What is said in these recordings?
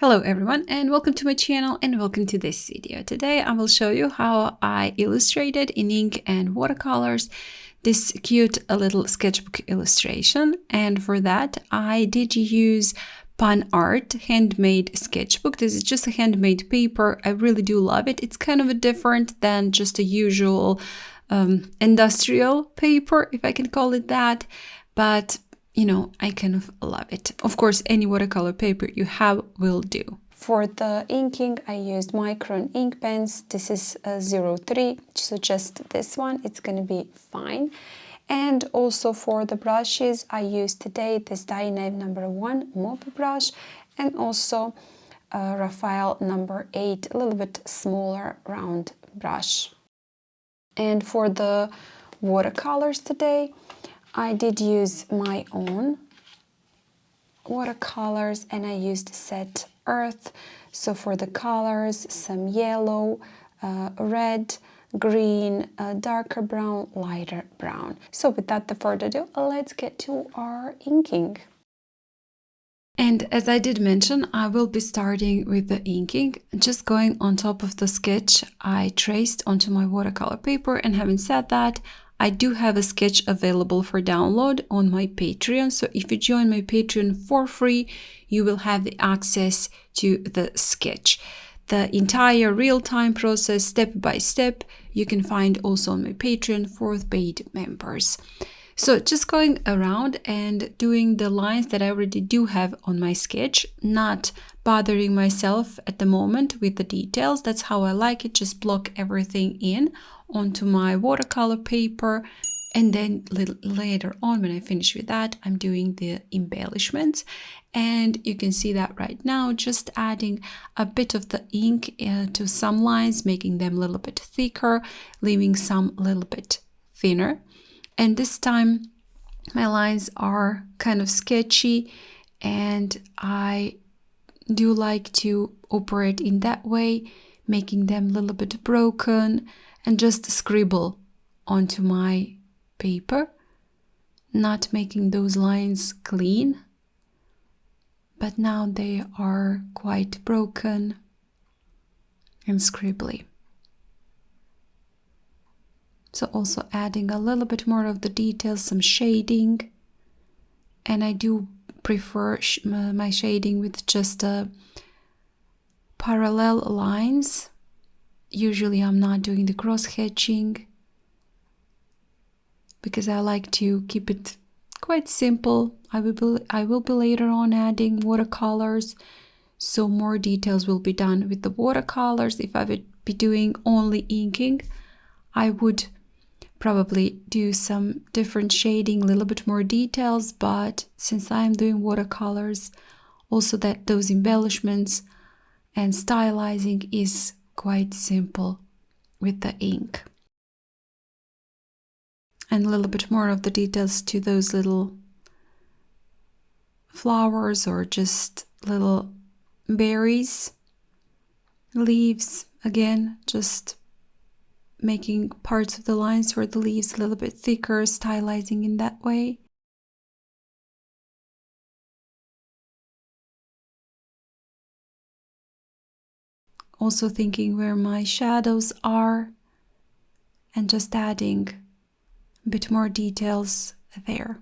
Hello everyone and welcome to my channel and welcome to this video. Today I will show you how I illustrated in ink and watercolors this cute little sketchbook illustration, and for that I did use Panart handmade sketchbook. This is just a handmade paper. I really do love it. It's kind of a different than just a usual industrial paper, if I can call it that, but you know, I kind of love it. Of course, any watercolor paper you have will do. For the inking, I used Micron ink pens. This is a 03, so just this one, it's gonna be fine. And also for the brushes, I used today this die knife #1 mop brush, and also Raphael #8, a little bit smaller round brush. And for the watercolors today, I did use my own watercolors and I used Set Earth. So for the colors, some yellow, red, green, darker brown, lighter brown. So without further ado, let's get to our inking. And as I did mention, I will be starting with the inking. Just going on top of the sketch I traced onto my watercolor paper, and having said that, I do have a sketch available for download on my Patreon. So if you join my Patreon for free, you will have the access to the sketch. The entire real-time process, step by step, you can find also on my Patreon for paid members. So just going around and doing the lines that I already do have on my sketch, not bothering myself at the moment with the details. That's how I like it. Just block everything in onto my watercolor paper, and then later on when I finish with that, I'm doing the embellishments, and you can see that right now, just adding a bit of the ink to some lines, making them a little bit thicker, leaving some a little bit thinner. And this time my lines are kind of sketchy, and I do like to operate in that way, making them a little bit broken and just scribble onto my paper, not making those lines clean, but now they are quite broken and scribbly. So also adding a little bit more of the details, some shading, and I do prefer my shading with just parallel lines. Usually I'm not doing the cross hatching because I like to keep it quite simple. I will be later on adding watercolors, so more details will be done with the watercolors. If I would be doing only inking, I would probably do some different shading, a little bit more details, but since I'm doing watercolors, also that those embellishments and stylizing is quite simple with the ink. And a little bit more of the details to those little flowers or just little berries, leaves, again, just making parts of the lines for the leaves a little bit thicker, stylizing in that way. Also thinking where my shadows are and just adding a bit more details there.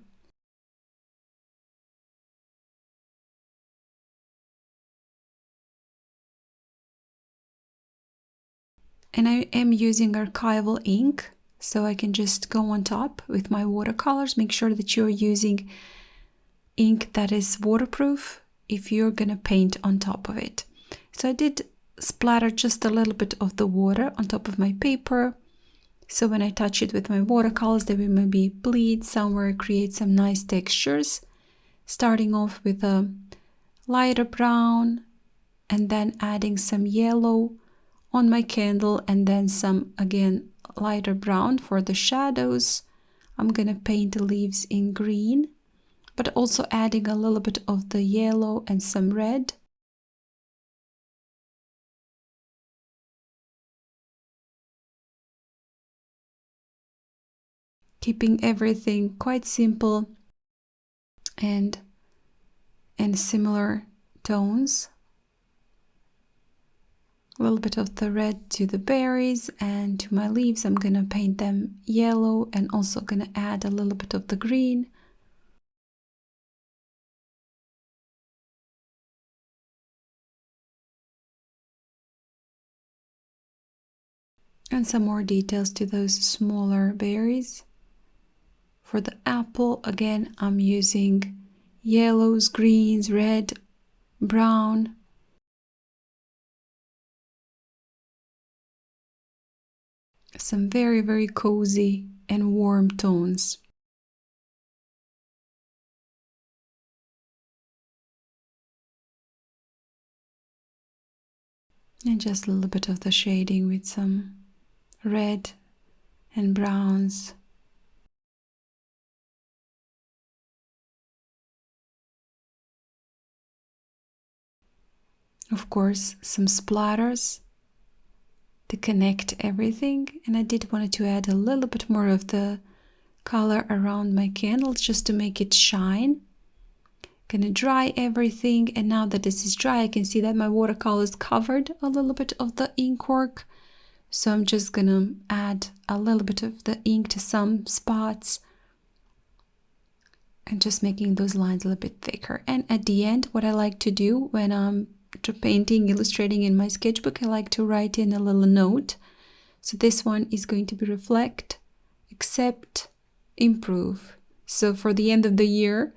And I am using archival ink, so I can just go on top with my watercolors. Make sure that you're using ink that is waterproof if you're gonna paint on top of it. So I did splatter just a little bit of the water on top of my paper, so when I touch it with my watercolors, they will maybe bleed somewhere, create some nice textures. Starting off with a lighter brown and then adding some yellow on my candle, and then some again lighter brown for the shadows. I'm gonna paint the leaves in green, but also adding a little bit of the yellow and some red. Keeping everything quite simple and similar tones. A little bit of the red to the berries, and to my leaves I'm gonna paint them yellow and also gonna add a little bit of the green. And some more details to those smaller berries. For the apple, again, I'm using yellows, greens, red, brown. Some very, very cozy and warm tones. And just a little bit of the shading with some red and browns. Of course, some splatters to connect everything. And I did want to add a little bit more of the color around my candles just to make it shine. Gonna dry everything, and now that this is dry I can see that my watercolor is covered a little bit of the ink work. So I'm just gonna add a little bit of the ink to some spots and just making those lines a little bit thicker. And at the end, what I like to do when I'm painting, illustrating in my sketchbook, I like to write in a little note. So this one is going to be reflect, accept, improve. So for the end of the year,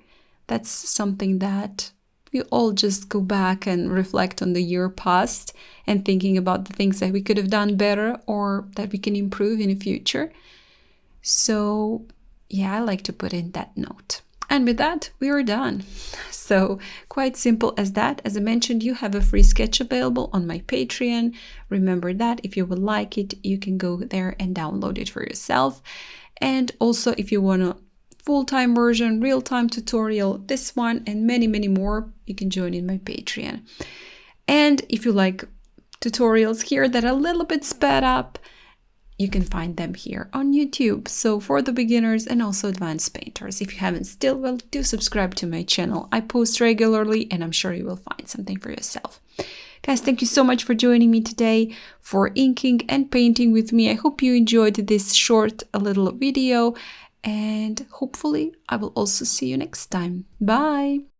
that's something that we all just go back and reflect on the year past and thinking about the things that we could have done better or that we can improve in the future. So yeah, I like to put in that note. And with that, we are done. So quite simple as that. As I mentioned, you have a free sketch available on my Patreon. Remember that if you would like it, you can go there and download it for yourself. And also if you want a full-time version, real-time tutorial, this one and many, many more, you can join in my Patreon. And if you like tutorials here that are a little bit sped up, you can find them here on YouTube. So for the beginners and also advanced painters, if you haven't still, well, do subscribe to my channel. I post regularly and I'm sure you will find something for yourself. Guys, thank you so much for joining me today for inking and painting with me. I hope you enjoyed this short little video, and hopefully I will also see you next time. Bye!